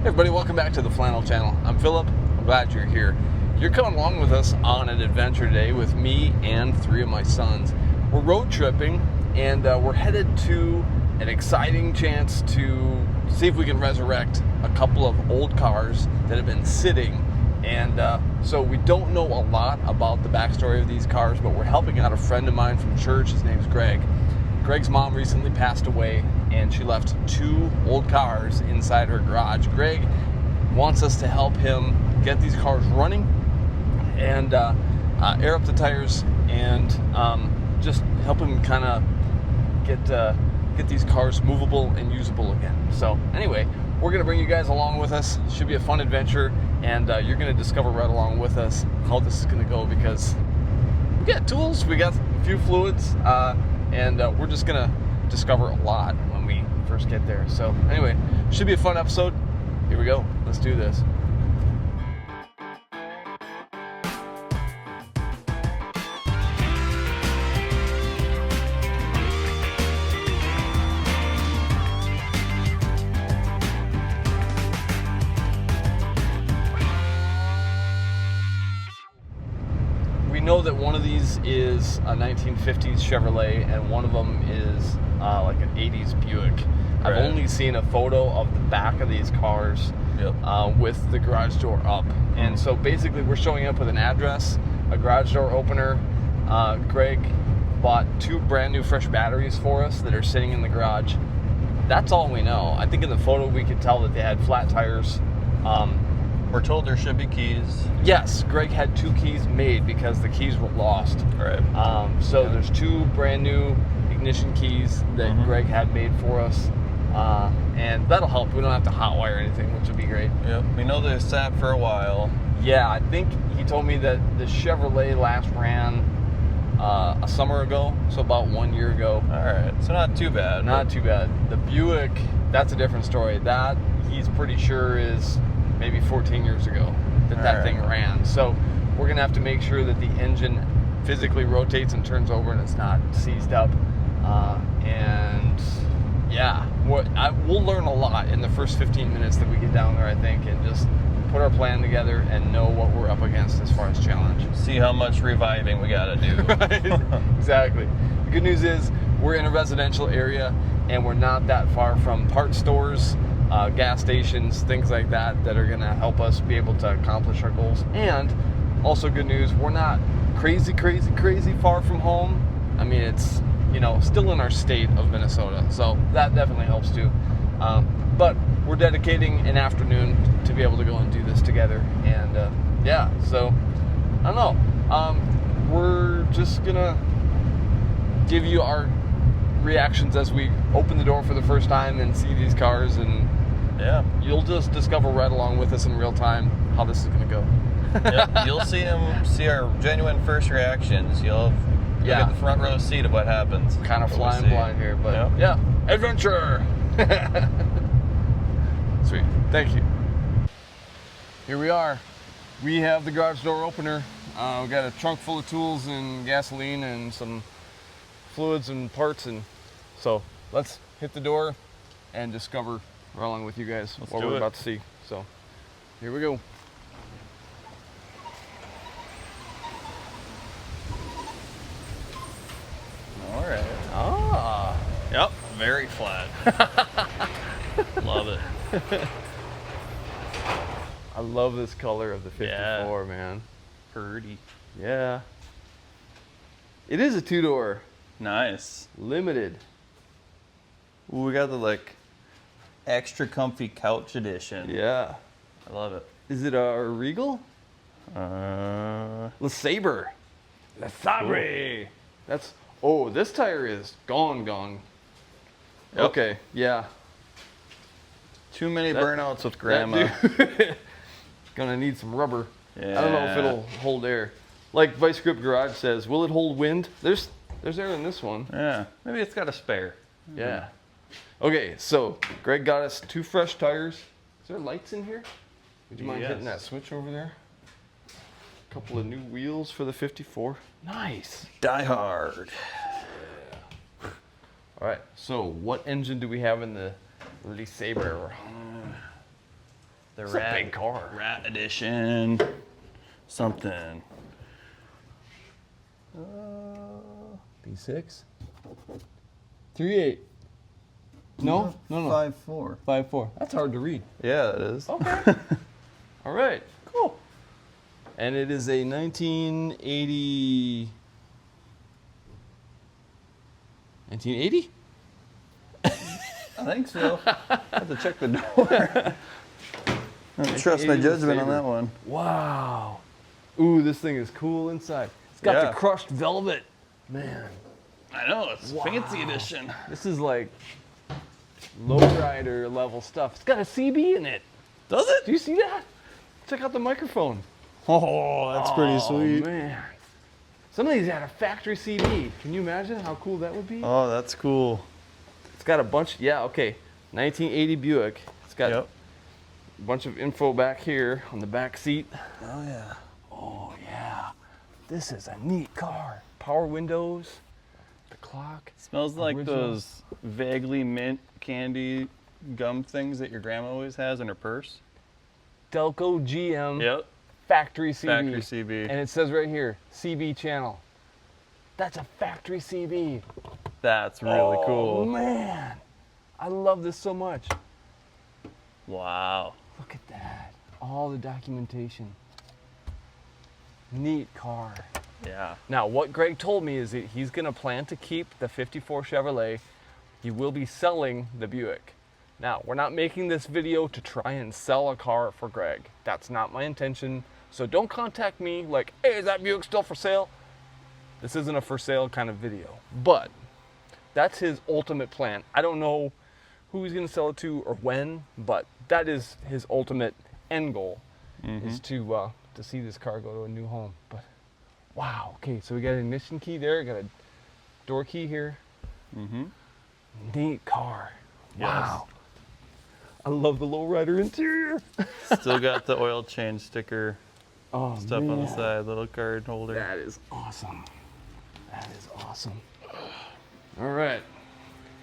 Hey everybody, welcome back to the Flannel Channel. I'm Philip. I'm glad you're here. You're coming along with us on an adventure today with me and 3 of my sons. We're road tripping and we're headed to an exciting chance to see if we can resurrect a couple of old cars that have been sitting. And so we don't know a lot about the backstory of these cars, but we're helping out a friend of mine from church. His name's Greg. Greg's mom recently passed away, and she left 2 old cars inside her garage. Greg wants us to help him get these cars running and air up the tires and just help him kind of get these cars movable and usable again. So anyway, we're going to bring you guys along with us. It should be a fun adventure, and you're going to discover right along with us how this is going to go, because we got tools, we got a few fluids, and we're just going to discover a lot when we first get there. So anyway, should be a fun episode. Here we go. Let's do this. We know that one of these is a 1950s Chevrolet and one of them is like an 80s Buick. Right. I've only seen a photo of the back of these cars. Yep. With the garage door up. And so basically we're showing up with an address, a garage door opener. Greg bought 2 brand new fresh batteries for us that are sitting in the garage. That's all we know. I think in the photo we could tell that they had flat tires. We're told there should be keys. Yes, Greg had 2 keys made because the keys were lost. Right. So there's 2 brand new ignition keys that Greg had made for us. And that'll help. We don't have to hotwire anything, which would be great. Yep. We know they sat for a while. Yeah, I think he told me that the Chevrolet last ran a summer ago, so about 1 year ago. All right. So not too bad. Not too bad. The Buick, that's a different story. That he's pretty sure is maybe 14 years ago that thing ran. So we're going to have to make sure that the engine physically rotates and turns over and it's not seized up. And yeah, we'll learn a lot in the first 15 minutes that we get down there, I think, and just put our plan together and know what we're up against as far as challenge. See how much reviving we got to do. Right? Exactly. The good news is we're in a residential area and we're not that far from parts stores, gas stations, things like that are going to help us be able to accomplish our goals. And also good news, we're not crazy far from home. I mean, it's, still in our state of Minnesota, so that definitely helps too. But we're dedicating an afternoon to be able to go and do this together, and yeah, so I don't know. We're just gonna give you our reactions as we open the door for the first time and see these cars, and yeah, you'll just discover right along with us in real time how this is gonna go. Yep, you'll see our genuine first reactions. You'll get the front row seat of what happens. Kind of flying blind here, but yeah, adventure. Sweet, thank you. Here we are. We have the garage door opener. We've got a trunk full of tools and gasoline and some fluids and parts, and so let's hit the door and discover right along with you guys what we're about to see. So here we go. All right. Ah. Yep. Very flat. Love it. I love this color of the 54, man. Pretty. Yeah. It is a 2-door. Nice. Limited. Ooh, we got the extra comfy couch edition. Yeah. I love it. Is it a Regal? LeSabre. LeSabre. Cool. Oh, this tire is gone. Yep. Okay, yeah. Too many burnouts with Grandma. Gonna need some rubber. Yeah. I don't know if it'll hold air. Like Vice Grip Garage says, will it hold wind? There's air in this one. Yeah, maybe it's got a spare. Yeah. Okay, so Greg got us 2 fresh tires. Is there lights in here? Would you mind hitting that switch over there? A couple of new wheels for the 54. Nice. Die Hard. Yeah. All right, so what engine do we have in the LeSabre? The It's a big car. Rat edition. Something. B6? 3.8. No. 5.4. 5.4. That's hard to read. Yeah, it is. Okay. All right. Cool. And it is a 1980. 1980? I think so. I have to check the door. I don't trust my judgment on that one. Wow. Ooh, this thing is cool inside. It's got the crushed velvet. Man. I know, it's fancy edition. This is like lowrider level stuff. It's got a CB in it. Does it? Do you see that? Check out the microphone. Oh, that's pretty sweet. Man. Some of these had a factory CB. Can you imagine how cool that would be? Oh, that's cool. It's got a bunch, 1980 Buick. It's got a bunch of info back here on the back seat. Oh, yeah. Oh, yeah. This is a neat car. Power windows, the clock. Smells like those vaguely mint candy gum things that your grandma always has in her purse. Delco GM. Yep. Factory CB. Factory CB. And it says right here, CB channel. That's a factory CB. That's really cool. Oh, man. I love this so much. Wow. Look at that. All the documentation. Neat car. Yeah. Now, what Greg told me is that he's going to plan to keep the 54 Chevrolet. He will be selling the Buick. Now, we're not making this video to try and sell a car for Greg. That's not my intention. So don't contact me like, hey, is that Buick still for sale? This isn't a for sale kind of video. But that's his ultimate plan. I don't know who he's going to sell it to or when, but that is his ultimate end goal, is to see this car go to a new home. But wow, okay, so we got an ignition key there, got a door key here. Neat car. Wow. I love the lowrider interior. Still got the oil change sticker stuff on the man. side, little card holder. That is awesome. That is awesome. All right.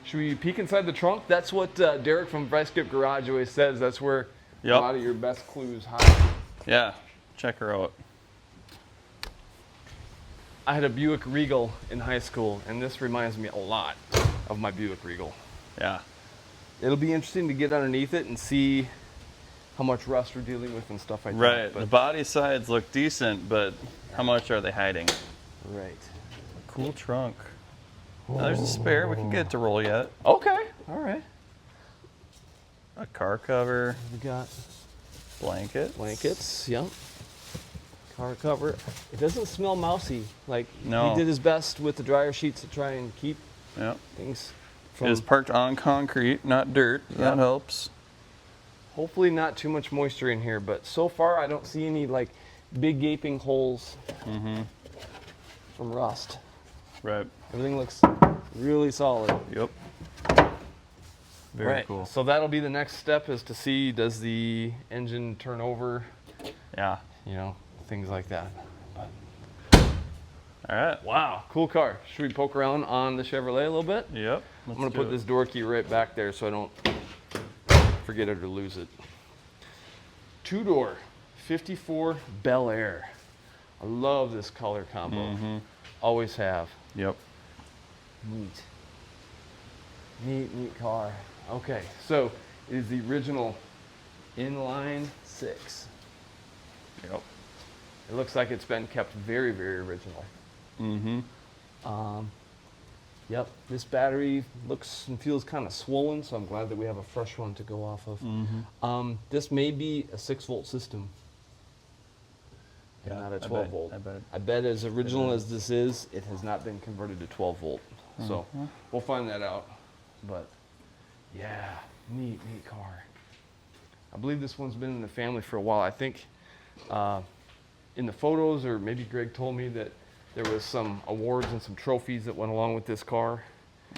Should we peek inside the trunk? That's what Derek from Vice Grip Garage always says. That's where a lot of your best clues hide. Yeah, check her out. I had a Buick Regal in high school, and this reminds me a lot of my Buick Regal. Yeah. It'll be interesting to get underneath it and see how much rust we're dealing with and stuff like that. Right. The body sides look decent, but how much are they hiding? Right. Cool trunk. Now, there's a spare. We can get it to roll yet. Okay. All right. A car cover. We got blankets. Yep. Car cover. It doesn't smell mousy. Like, no. he did his best with the dryer sheets to try and keep things from... It is parked on concrete, not dirt. That helps. Hopefully not too much moisture in here, but so far I don't see any like big gaping holes from rust. Right. Everything looks really solid. Yep. Very cool. So that'll be the next step, is to see, does the engine turn over? Yeah. You know, things like that. But, all right. Wow, cool car. Should we poke around on the Chevrolet a little bit? Yep. I'm gonna put this door key right back there so I don't forget it or lose it. Two-door, 54 Bel-Air. I love this color combo. Always have. Yep. Neat. Neat car. Okay, so it is the original inline 6. Yep. It looks like it's been kept very, very original. Yep, this battery looks and feels kind of swollen, so I'm glad that we have a fresh one to go off of. This may be a 6-volt system, and not a 12-volt. I bet as original as this is, it has not been converted to 12-volt. So we'll find that out. But yeah, neat car. I believe this one's been in the family for a while. I think in the photos, or maybe Greg told me that there was some awards and some trophies that went along with this car.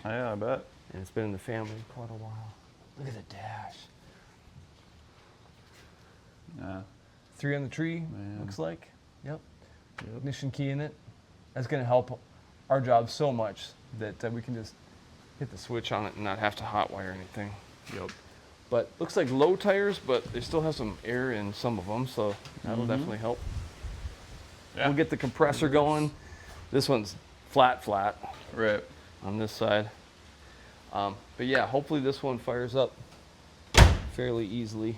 Oh, yeah, I bet. And it's been in the family quite a while. Look at the dash. Yeah. 3 on the tree, looks like. Yep. Ignition key in it. That's going to help our job so much that we can just hit the switch on it and not have to hotwire anything. Yep. But looks like low tires, but they still have some air in some of them, so that'll definitely help. Yeah. We'll get the compressor going. This one's flat Right. on this side. But yeah, hopefully this one fires up fairly easily.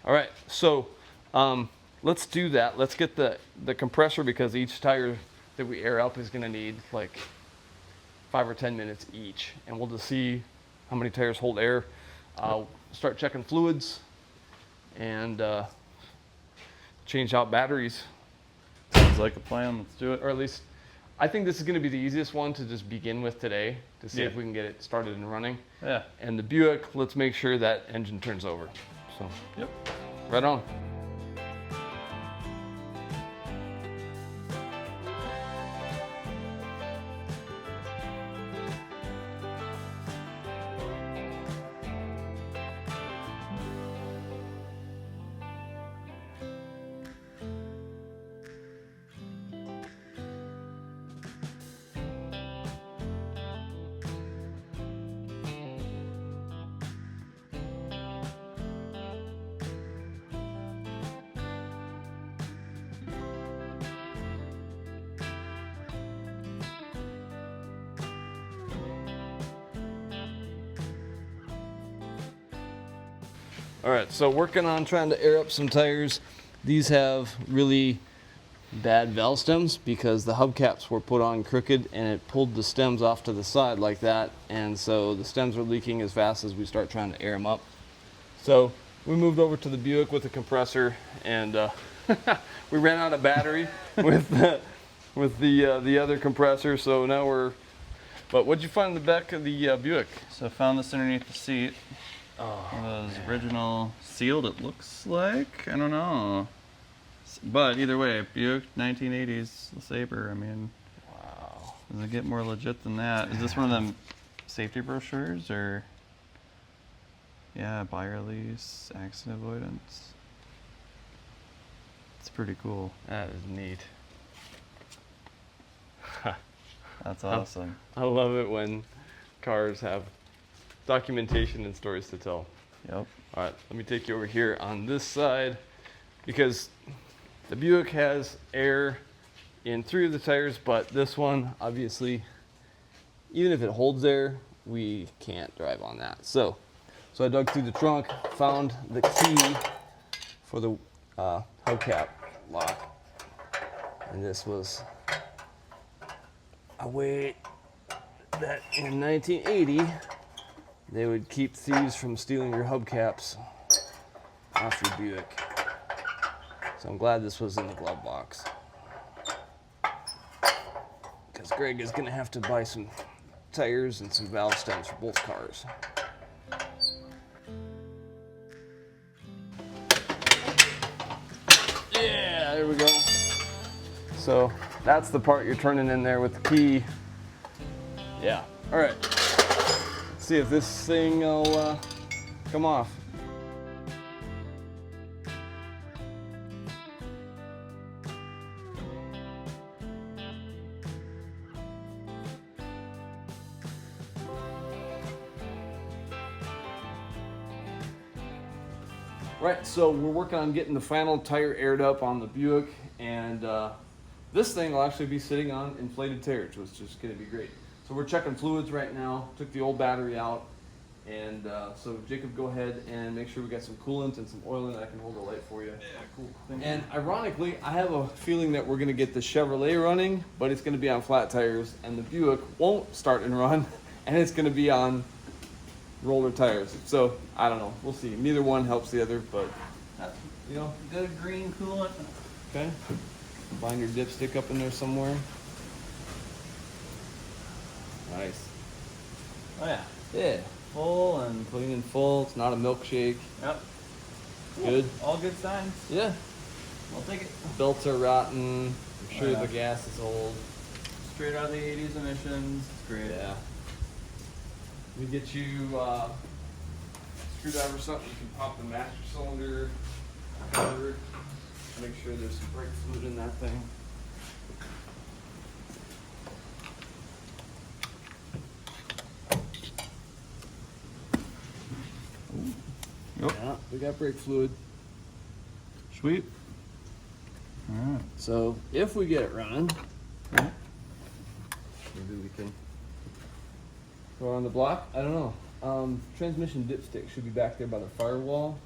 All right, so let's do that. Let's get the compressor, because each tire that we air up is gonna need like 5 or 10 minutes each. And we'll just see how many tires hold air. Start checking fluids and change out batteries. Sounds like a plan. Let's do it. Or at least, I think this is gonna be the easiest one to just begin with today to see Yeah. if we can get it started and running. Yeah. And the Buick, let's make sure that engine turns over. So, Yep. right on. All right, so working on trying to air up some tires. These have really bad valve stems because the hubcaps were put on crooked and it pulled the stems off to the side like that. And so the stems are leaking as fast as we start trying to air them up. So we moved over to the Buick with the compressor, and we ran out of battery with the other compressor. So now we're, but what'd you find in the back of the Buick? So I found this underneath the seat. One of those original sealed, it looks like. I don't know. But either way, Buick 1980s LeSabre. I mean, Wow. does it get more legit than that? Is this one of them safety brochures or? Yeah, buyer lease, accident avoidance. It's pretty cool. That is neat. That's awesome. I love it when cars have documentation and stories to tell. Yep. All right, let me take you over here on this side, because the Buick has air in 3 of the tires, but this one, obviously, even if it holds air, we can't drive on that. So I dug through the trunk, found the key for the hubcap lock, and this was a way that in 1980 they would keep thieves from stealing your hubcaps off your Buick. So I'm glad this was in the glove box, because Greg is gonna have to buy some tires and some valve stems for both cars. Yeah, there we go. So that's the part you're turning in there with the key. Yeah, all right. Let's see if this thing will come off. Right, so we're working on getting the final tire aired up on the Buick, and this thing will actually be sitting on inflated tires, which is going to be great. So we're checking fluids right now, took the old battery out, and so Jacob, go ahead and make sure we got some coolant and some oil in it. I can hold the light for you. Yeah, cool. And ironically, I have a feeling that we're going to get the Chevrolet running, but it's going to be on flat tires, and the Buick won't start and run, and it's going to be on roller tires. So I don't know, we'll see. Neither one helps the other, but you know, Good green coolant. okay. Find your dipstick up in there somewhere. Nice. Oh yeah. Yeah. Full and Clean and full. It's not a milkshake. yep. Good. All good signs. Yeah. We'll take it. Belts are rotten. I'm sure Yeah. the gas is old. straight out of the 80s emissions. It's great. Yeah. We get you screwdriver or something. You can pop the master cylinder cover. Make sure there's some brake fluid in that thing. Yep. Yeah, we got brake fluid. Sweet. All right. So if we get it running, Yeah. maybe we can go on the block. I don't know. Transmission dipstick should be back there by the firewall.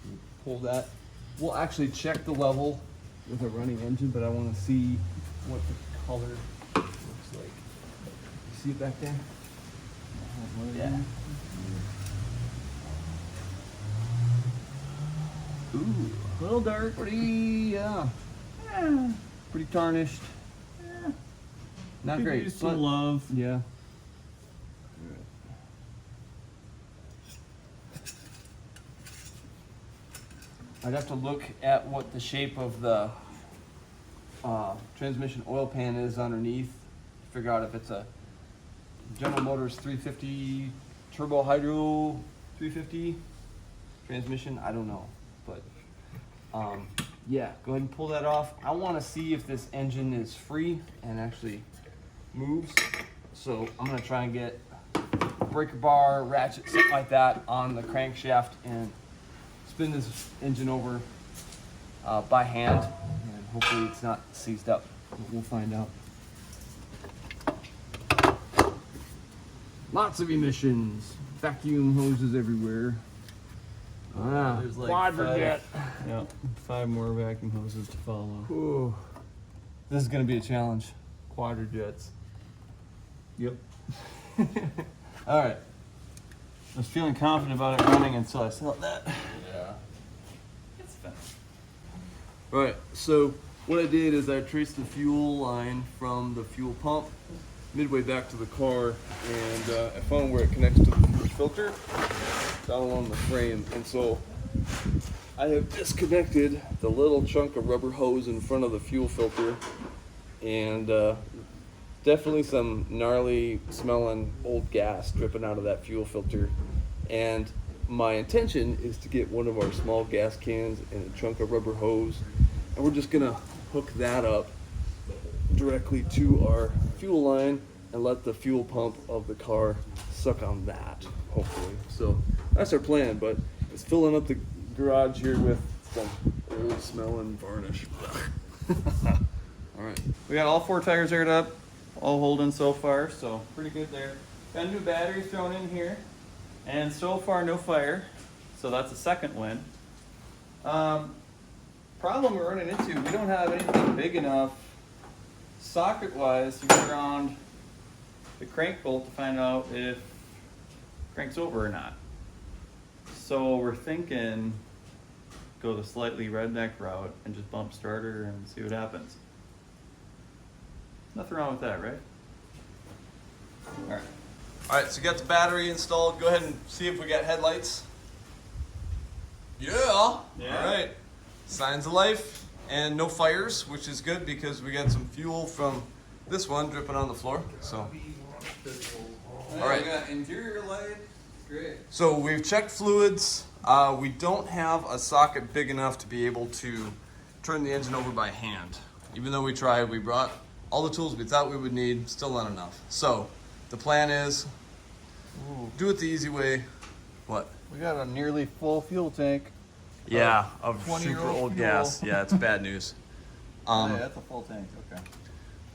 You pull that. We'll actually check the level with a running engine, but I want to see what the color looks like. You see it back there? Yeah. Ooh, a little dark. Pretty, pretty tarnished. Not Could great. use some but- love. Yeah. I'd have to look at what the shape of the transmission oil pan is underneath to figure out if it's a General Motors 350 turbo hydro 350 transmission. I don't know, but yeah, go ahead and pull that off. I want to see if this engine is free and actually moves. So I'm gonna try and get a breaker bar, ratchet, something like that on the crankshaft and spin this engine over by hand, and hopefully it's not seized up. We'll find out. Lots of emissions, vacuum hoses everywhere. There's like Quadrajet. Yeah, 5 more vacuum hoses to follow. Ooh. This is gonna be a challenge. Quadrajets. Yep. All right. I was feeling confident about it running until I saw that. Yeah. It's fine. Right, so what I did is I traced the fuel line from the fuel pump midway back to the car, and I found where it connects to the fuel filter down along the frame. And so I have disconnected the little chunk of rubber hose in front of the fuel filter, and definitely some gnarly smelling old gas dripping out of that fuel filter. And my intention is to get one of our small gas cans and a chunk of rubber hose, and we're just gonna hook that up directly to our fuel line and let the fuel pump of the car suck on that, hopefully. So that's our plan, but it's filling up the garage here with some old smelling varnish. All right. We got all 4 tires aired up, all holding so far, so pretty good there. Got a new battery thrown in here, and so far no fire, so that's a second win. Problem we're running into, we don't have anything big enough socket-wise to get around the crank bolt to find out if crank's over or not. So we're thinking go the slightly redneck route and just bump starter and see what happens. Nothing wrong with that, right? All right. All right, so you got the battery installed. Go ahead and see if we got headlights. Yeah. All right. Signs of life and no fires, which is good because we got some fuel from this one dripping on the floor. So, all right. We got interior light. Great. So we've checked fluids. We don't have a socket big enough to be able to turn the engine over by hand. Even though we tried, we brought all the tools we thought we would need, still not enough. So the plan is do it the easy way. What? We got a nearly full fuel tank. Yeah, of 20-year-old super old fuel. gas. Yeah, it's bad news. Yeah, that's a full tank. Okay.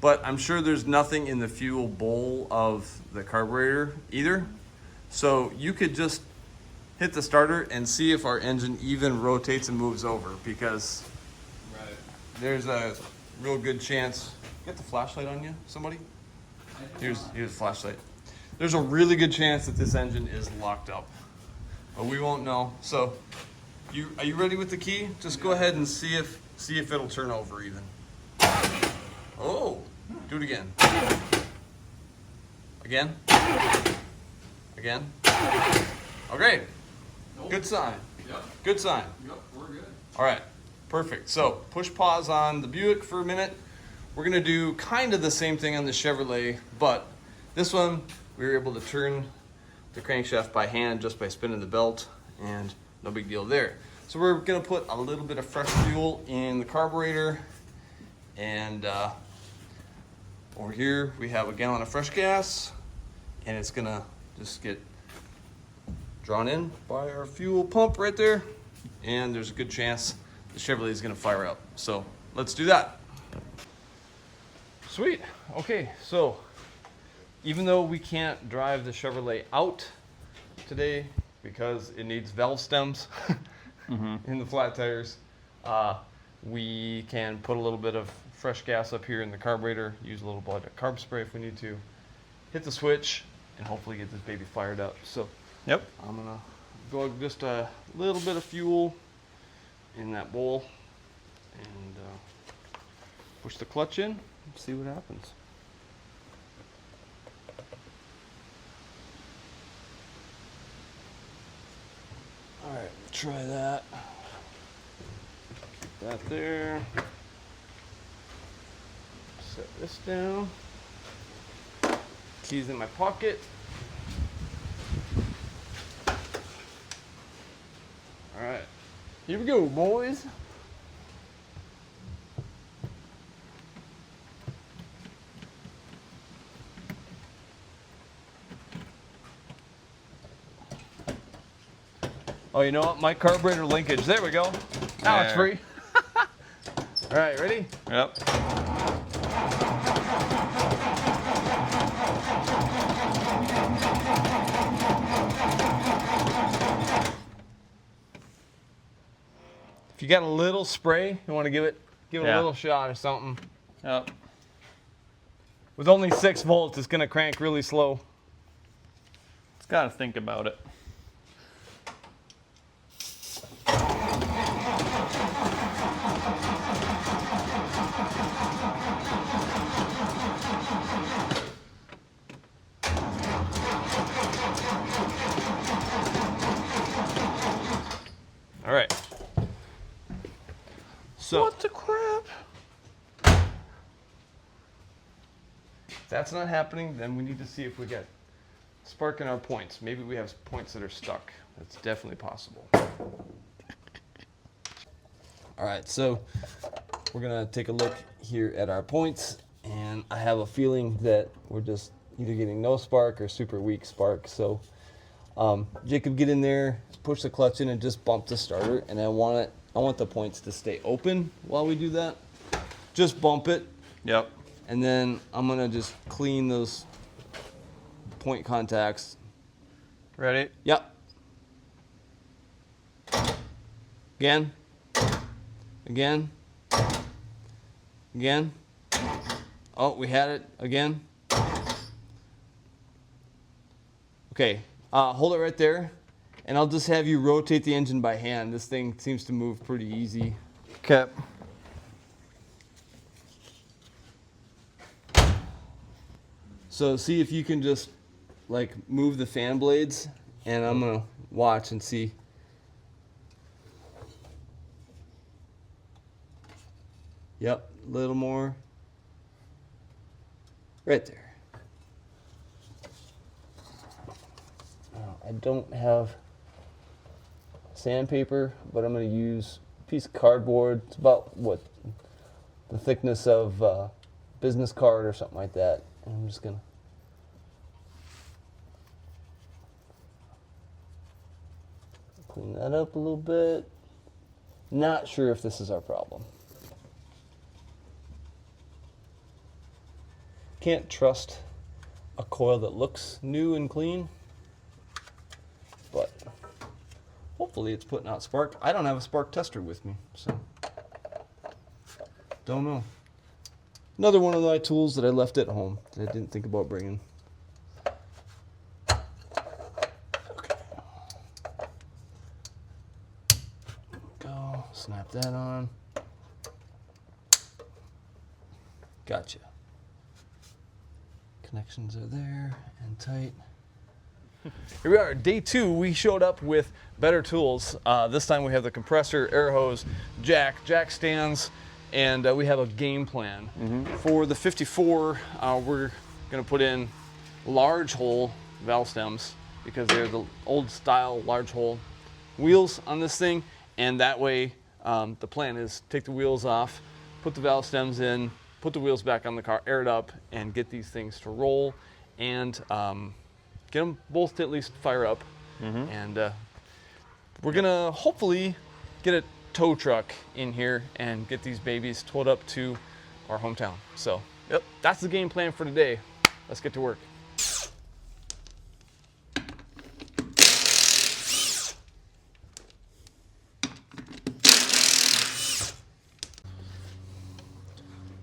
But I'm sure there's nothing in the fuel bowl of the carburetor either. So you could just hit the starter and see if our engine even rotates and moves over, because there's a real good chance. You got the flashlight on you, somebody? Here's the flashlight. There's a really good chance that this engine is locked up, but we won't know. So are you ready with the key? Just go ahead and see if it'll turn over even. Oh, do it again. Again. Again. Okay. Good sign. Yep. Good sign. Yep, we're good. All right. Perfect. So push pause on the Buick for a minute. We're gonna do kind of the same thing on the Chevrolet, but this one we were able to turn the crankshaft by hand just by spinning the belt, and no big deal there. So we're gonna put a little bit of fresh fuel in the carburetor, and over here we have a gallon of fresh gas, and it's gonna just get drawn in by our fuel pump right there, and there's a good chance the Chevrolet is gonna fire up. So let's do that. Sweet. Okay, so even though we can't drive the Chevrolet out today because it needs valve stems in the flat tires, we can put a little bit of fresh gas up here in the carburetor, use a little bit of carb spray if we need to, hit the switch, and hopefully get this baby fired up. So Yep. I'm gonna go just a little bit of fuel in that bowl and push the clutch in. See what happens. All right, try that. Keep that there. Set this down. Keys in my pocket. All right, here we go, boys. Oh, you know what? My carburetor linkage. There we go. Now it's There. free. All right, ready? Yep. If you got a little spray, you want to give it a Yeah. little shot or something. Yep. With only 6 volts, it's gonna crank really slow. Just gotta think about it. All right. So What the crap? if that's not happening, then we need to see if we got spark in our points. Maybe we have points that are stuck. That's definitely possible. All right, so we're gonna take a look here at our points, and I have a feeling that we're just either getting no spark or super weak spark. So Jacob, get in there, push the clutch in, and just bump the starter. And I want the points to stay open while we do that. Just bump it, Yep. and then I'm gonna just clean those point contacts. Ready? Yep. Again. Again. Again. Oh, we had it again. Okay, hold it right there, and I'll just have you rotate the engine by hand. This thing seems to move pretty easy. Okay. So see if you can just like move the fan blades, and I'm gonna watch and see. Yep, a little more. Right there. Now, I don't have sandpaper, but I'm going to use a piece of cardboard. It's about what the thickness of a business card or something like that. And I'm just going to clean that up a little bit. Not sure if this is our problem. Can't trust a coil that looks new and clean, but hopefully it's putting out spark. I don't have a spark tester with me, so don't know. Another one of my tools that I left at home that I didn't think about bringing. Okay. Go, snap that on. Gotcha. Connections are there and tight. Here we are, day 2. We showed up with better tools. This time we have the compressor, air hose, jack stands, and we have a game plan. For the 54, we're going to put in large hole valve stems because they're the old style large hole wheels on this thing, and that way the plan is take the wheels off, put the valve stems in, put the wheels back on the car, air it up, and get these things to roll, and get them both to at least fire up. And we're gonna hopefully get a tow truck in here and get these babies towed up to our hometown. So yep, that's the game plan for today. Let's get to work.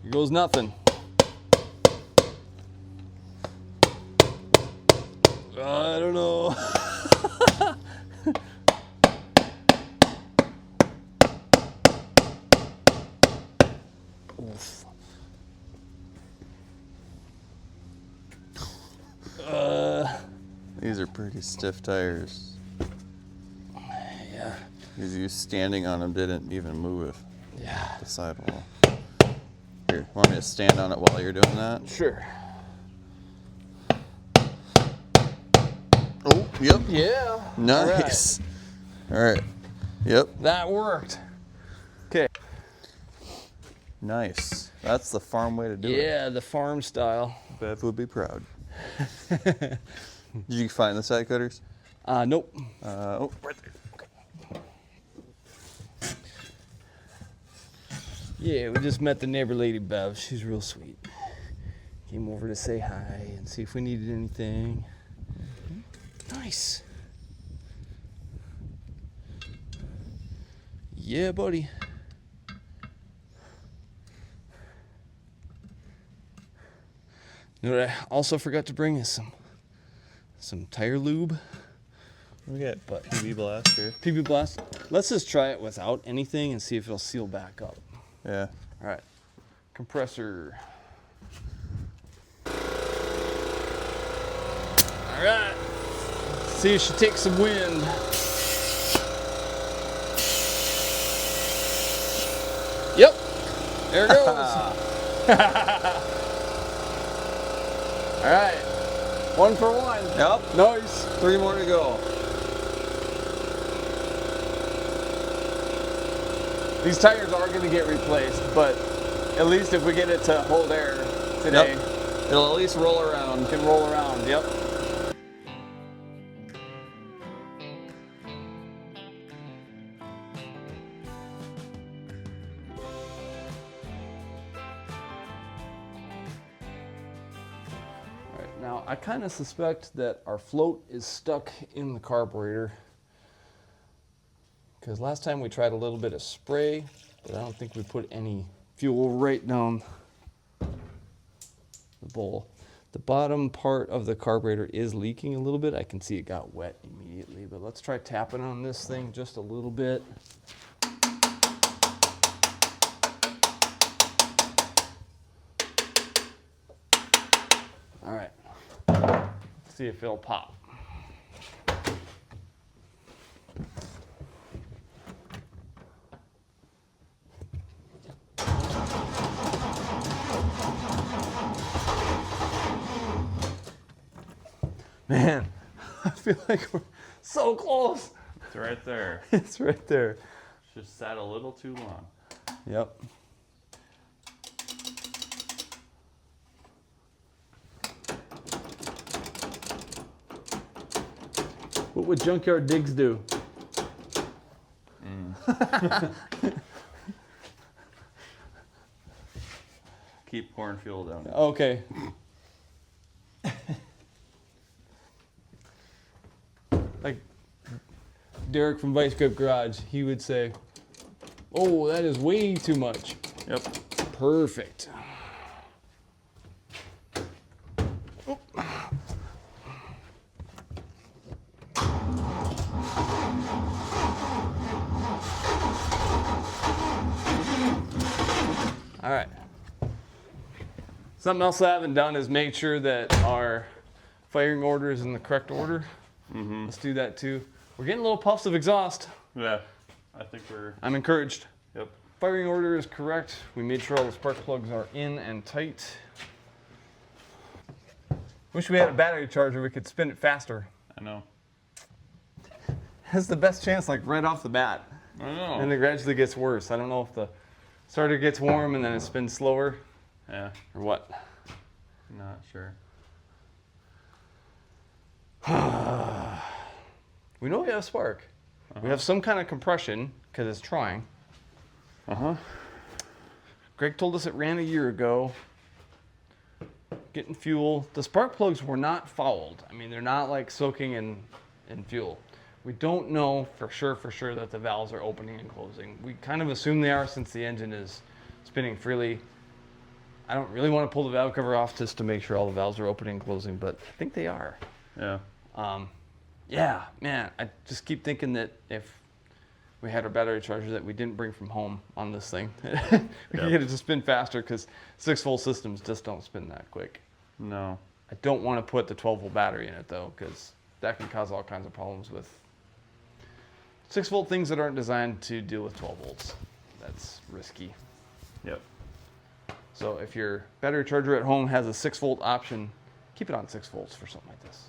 Here goes nothing. I don't know. Oof. These are pretty stiff tires. Yeah. Because you standing on them didn't even move Yeah. the sidewall. Here, want me to stand on it while you're doing that? Sure. Oh, yep. Yeah. Nice. All right. Yep. That worked. Okay. Nice. That's the farm way to do it. Yeah, the farm style. Bev would be proud. Did you find the side cutters? Nope. Oh, right there. Okay. Yeah, we just met the neighbor lady, Bev. She's real sweet. Came over to say hi and see if we needed anything. Nice. Yeah, buddy. You know what I also forgot to bring is some tire lube. We got PB Blaster. PB Blast. Let's just try it without anything and see if it'll seal back up. Yeah. All right. Compressor. All right. See if she takes some wind. Yep. There it goes. All right. 1 for 1. Yep. Nice. 3 more to go. These tires are going to get replaced, but at least if we get it to hold air today, Yep. It'll at least roll around. it can roll around. Yep. All right, now I kind of suspect that our float is stuck in the carburetor, because last time we tried a little bit of spray, but I don't think we put any fuel right down the bowl. The bottom part of the carburetor is leaking a little bit. I can see it got wet immediately, but let's try tapping on this thing just a little bit. All right, let's see if it'll pop. Man, I feel like we're so close. It's right there. It's right there. Just sat a little too long. Yep. What would Junkyard Digs do? Keep pouring fuel down. Okay. Like Derek from Vice Grip Garage, he would say, "Oh, that is way too much." Yep. Perfect. All right. Something else I haven't done is make sure that our firing order is in the correct order. Let's do that too. We're getting little puffs of exhaust. Yeah. I think we're. I'm encouraged. Yep. firing order is correct. We made sure all the spark plugs are in and tight. Wish we had a battery charger, we could spin it faster. I know. Has the best chance, like right off the bat. I know. And it gradually gets worse. I don't know if the starter gets warm and then it spins slower. Yeah. Or what? Not sure. We know we have a spark. We have some kind of compression because it's trying. Greg told us it ran a year ago. Getting fuel. The spark plugs were not fouled. I mean, they're not like soaking in fuel. We don't know for sure that the valves are opening and closing. We kind of assume they are since the engine is spinning freely. I don't really want to pull the valve cover off just to make sure all the valves are opening and closing, but I think they are. Yeah. Yeah, man, I just keep thinking that if we had our battery charger that we didn't bring from home on this thing, we could get it to spin faster because 6-volt systems just don't spin that quick. No. I don't want to put the 12-volt battery in it though, because that can cause all kinds of problems with 6-volt things that aren't designed to deal with 12 volts. That's risky. Yep. So if your battery charger at home has a 6-volt option, keep it on 6 volts for something like this.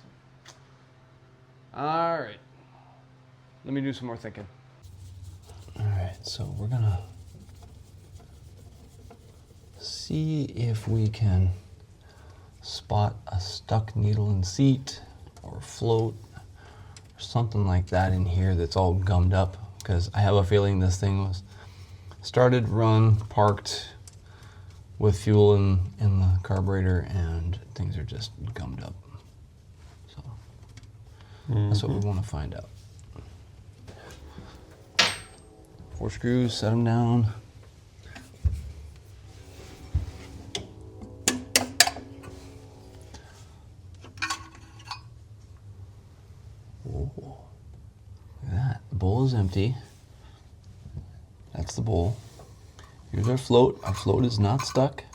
All right. Let me do some more thinking. All right, so we're gonna see if we can spot a stuck needle in seat or float or something like that in here that's all gummed up, because I have a feeling this thing was started, run, parked with fuel in the carburetor, and things are just gummed up. So that's what we want to find out. 4 screws, set them down. Whoa. Look at that. The bowl is empty. That's the bowl. Here's our float. Our float is not stuck.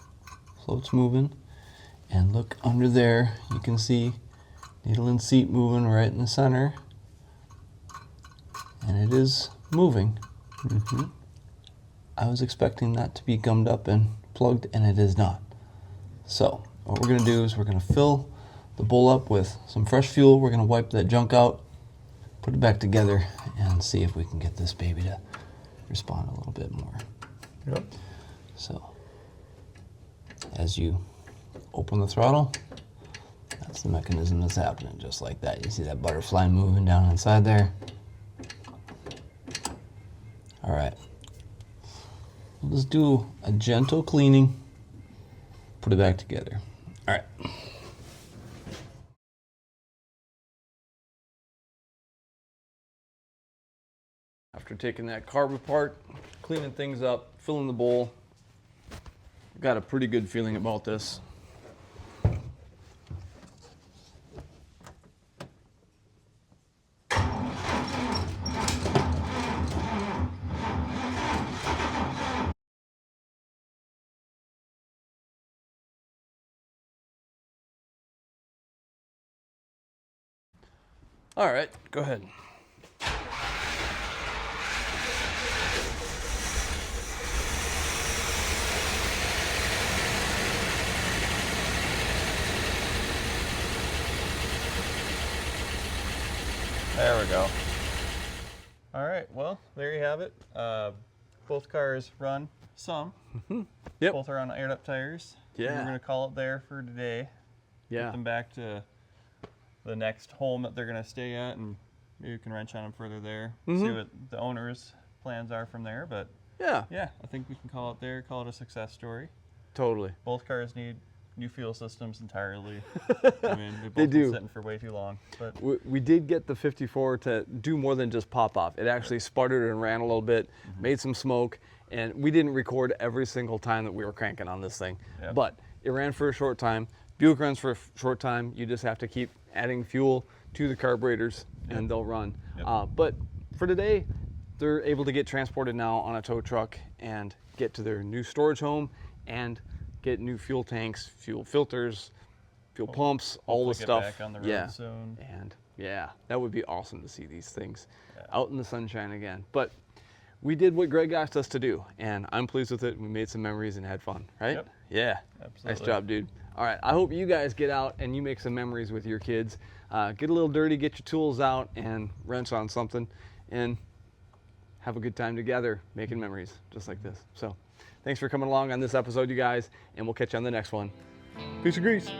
Float's moving. And look under there, you can see needle and seat moving right in the center. And it is moving. I was expecting that to be gummed up and plugged, and it is not. So what we're going to do is we're going to fill the bowl up with some fresh fuel. We're going to wipe that junk out, put it back together, and see if we can get this baby to respond a little bit more. Yep. So as you open the throttle, that's the mechanism that's happening, just like that. You see that butterfly moving down inside there. All right, we'll just do a gentle cleaning, put it back together. All right. After taking that carb apart, cleaning things up, filling the bowl, got a pretty good feeling about this. All right, go ahead. There we go. All right, well, there you have it. Both cars run some. Yep. Both are on aired up tires. Yeah. We're going to call it there for today. Yeah. Get them back to the next home that they're going to stay at, and maybe you can wrench on them further there. See what the owner's plans are from there. But Yeah. yeah, I think we can call it there, call it a success story. Totally. Both cars need new fuel systems entirely. I mean, they've They both do. been sitting for way too long. But We did get the 54 to do more than just pop off. It actually sputtered and ran a little bit, made some smoke, and we didn't record every single time that we were cranking on this thing. Yep. But it ran for a short time. Buick runs for a short time. You just have to keep adding fuel to the carburetors and they'll run. Yep. But for today, they're able to get transported now on a tow truck and get to their new storage home and get new fuel tanks, fuel filters, fuel pumps, all the hopefully stuff. get back on the road soon. And yeah, that would be awesome to see these things out in the sunshine again. But we did what Greg asked us to do, and I'm pleased with it. We made some memories and had fun, right? Yep. Yeah. Absolutely. Nice job, dude. All right, I hope you guys get out and you make some memories with your kids. Get a little dirty, get your tools out, and wrench on something, and have a good time together making memories just like this. So thanks for coming along on this episode, you guys, and we'll catch you on the next one. Peace and grease.